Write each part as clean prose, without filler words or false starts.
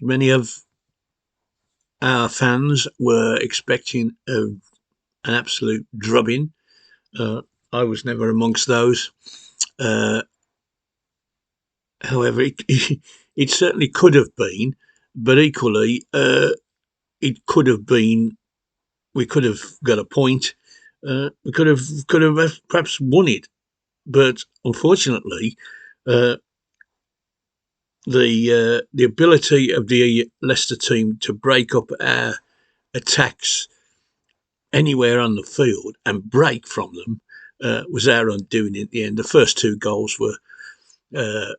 Many of our fans were expecting an absolute drubbing. Uh, I was never amongst those. Uh, However, it certainly could have been, but equally, it could have been. We could have got a point. We could have perhaps won it, but unfortunately, uh, the ability of the Leicester team to break up our attacks anywhere on the field and break from them was our undoing at the end. The first two goals were uh,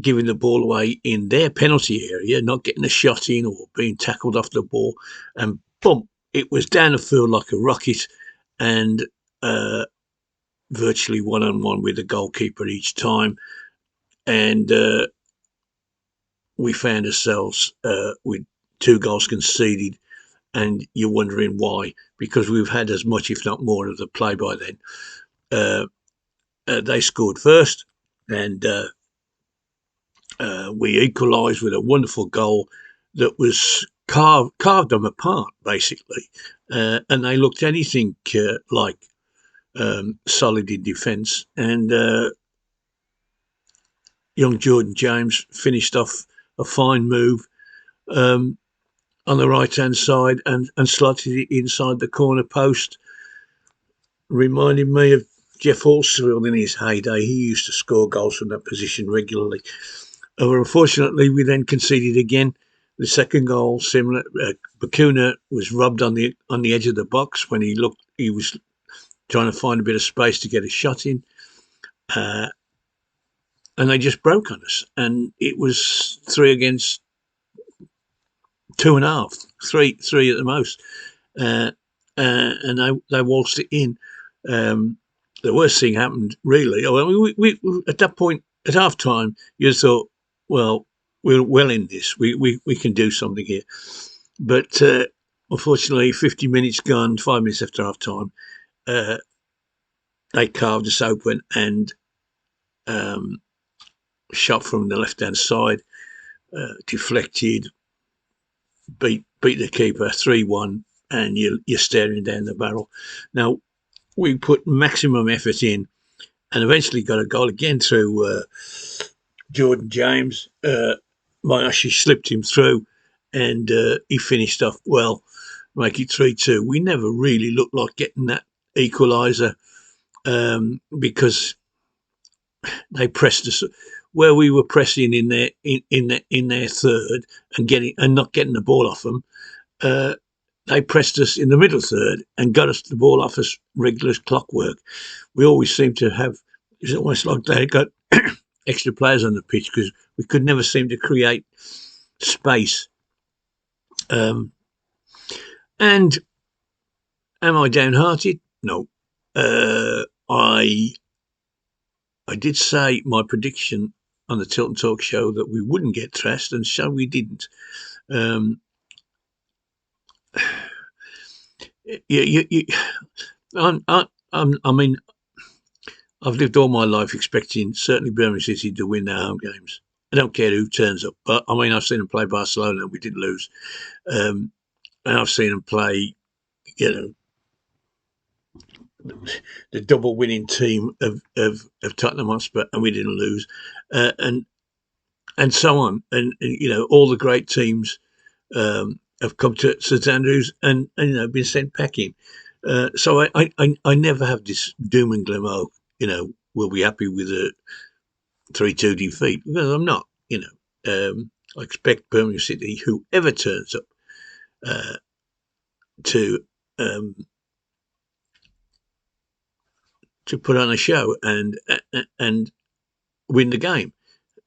giving the ball away in their penalty area, not getting a shot in or being tackled off the ball, and boom, it was down the field like a rocket, and uh, virtually one on one with the goalkeeper each time, and we found ourselves with two goals conceded, and you're wondering why, because we've had as much, if not more, of the play by then. Uh, they scored first, and we equalised with a wonderful goal that was carved them apart, basically. And they looked anything like solid in defence. And young Jordan James finished off a fine move um, on the right-hand side and slotted it inside the corner post, reminding me of Jeff Horsfield in his heyday. He used to score goals from that position regularly. Unfortunately, we then conceded again. The second goal, similar. Bakuna was robbed on the edge of the box when he looked. He was trying to find a bit of space to get a shot in, uh, and they just broke on us. And it was 3 against 2.5, three at the most, and they waltzed it in. The worst thing happened, really. We at that point at half time, you thought, well, we're well in this. We can do something here. But unfortunately, 50 minutes gone, 5 minutes after half time, uh, they carved us open and um, shot from the left hand side, deflected, beat the keeper 3-1, and you're staring down the barrel. Now, we put maximum effort in and eventually got a goal again through Jordan James. Mayashi slipped him through, and he finished off well, make it 3-2. We never really looked like getting that equaliser because they pressed us where we were pressing in their third and not getting the ball off them. Uh, they pressed us in the middle third and got us the ball off us regular as clockwork. We always seem to have. It's almost like they got extra players on the pitch because we could never seem to create space. And am I downhearted? No. I did say my prediction on the Tilton Talk Show that we wouldn't get thrashed, and so we didn't. Um, you, I mean, I've lived all my life expecting certainly Birmingham City to win their home games. I don't care who turns up, but I mean, I've seen them play Barcelona and we didn't lose, and I've seen them play, you know, the double winning team of Tottenham Hotspur and we didn't lose, and so on, and all the great teams have come to St Andrews and been sent packing. So I never have this doom and gloom. Oh, we'll be happy with a 3-2 defeat, because I'm not. I expect Birmingham City, whoever turns up, to um, to put on a show and win the game.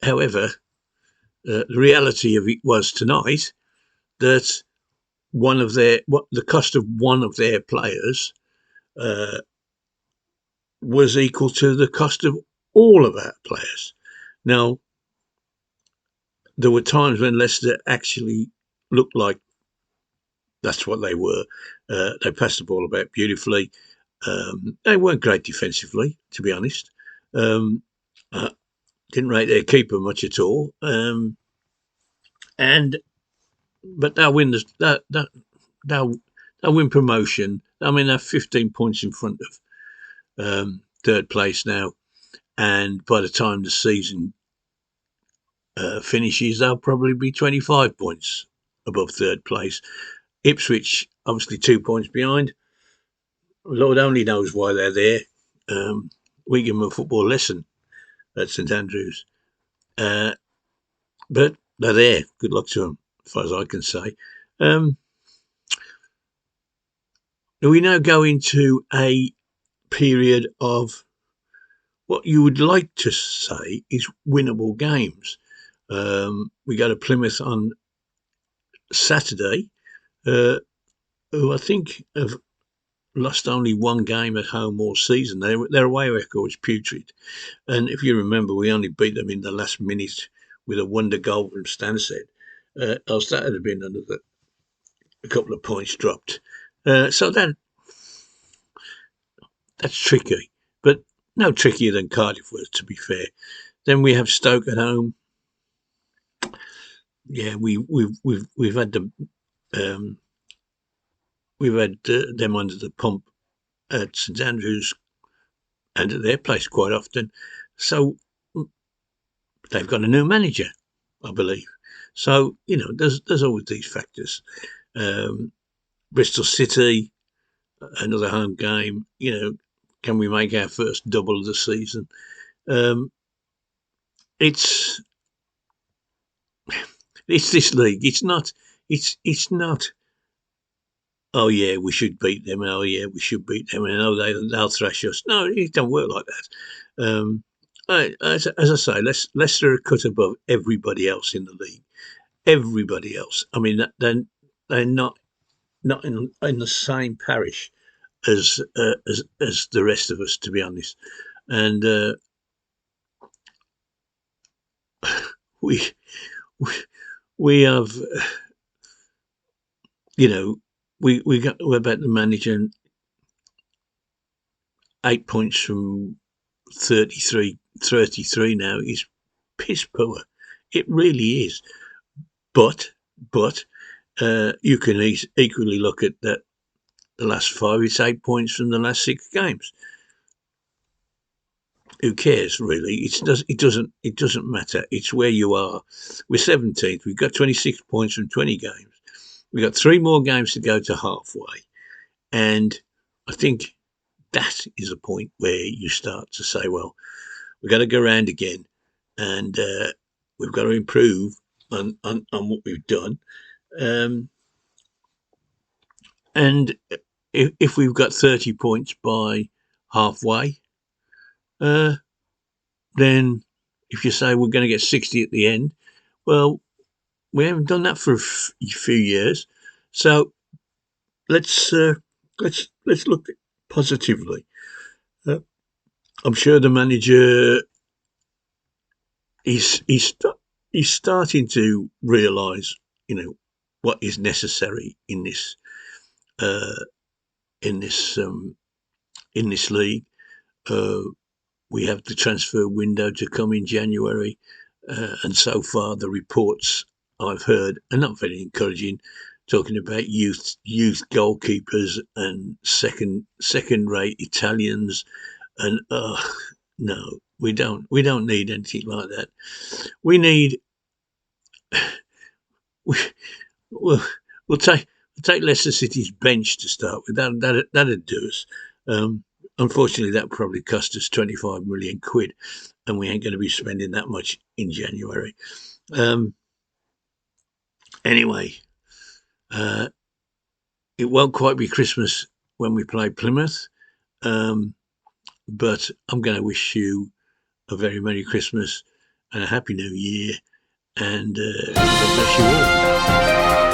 However, the reality of it was tonight that the cost of one of their players uh, was equal to the cost of all of our players. Now, there were times when Leicester actually looked like that's what they were. They passed the ball about beautifully. They weren't great defensively, to be honest. Uh, didn't rate their keeper much at all. And but they'll win they'll win promotion. I mean, they're 15 points in front of third place now, and by the time the season finishes, they'll probably be 25 points above third place. Ipswich, obviously 2 points behind. Lord only knows why they're there. We give them a football lesson at St Andrews. But they're there. Good luck to them, as far as I can say. We now go into a period of what you would like to say is winnable games. We go to Plymouth on Saturday, who I think have lost only one game at home all season. Their away record is putrid. And if you remember, we only beat them in the last minute with a wonder goal from Stansted. Else that would have been a couple of points dropped. So that's tricky, but no trickier than Cardiff was, to be fair. Then we have Stoke at home. Yeah, we've had them under the pump at St Andrews and at their place quite often. So they've got a new manager, I believe. So there's always these factors. Bristol City, another home game. Can we make our first double of the season? It's this league. It's not. Oh yeah, we should beat them. Oh yeah, we should beat them. And they'll thrash us. No, it don't work like that. As I say, Leicester are cut above everybody else in the league. Everybody else. I mean, they're not in the same parish as the rest of us, to be honest. And we have, we're about to manage 8 points from 33 now is piss poor. It really is. But you can equally look at that. The last 5, it's 8 points from the last 6 games. Who cares, really? It doesn't matter. It's where you are. We're 17th. We've got 26 points from 20 games. We've got 3 more games to go to halfway. And I think that is a point where you start to say, well, we've got to go around again, and we've got to improve on what we've done. And if we've got 30 points by halfway, then if you say we're going to get 60 at the end, well, we haven't done that for a few years. So let's look positively. I'm sure the manager he's starting to realise, what is necessary in this league. We have the transfer window to come in January, and so far the reports I've heard are not very encouraging, talking about youth goalkeepers and second-rate Italians, and no, we don't need anything like that. We need we'll take Leicester City's bench to start with. That'd do us. Unfortunately, that probably cost us 25 million quid, and we ain't going to be spending that much in January. Anyway, it won't quite be Christmas when we play Plymouth, but I'm going to wish you a very Merry Christmas and a Happy New Year, and God bless you all.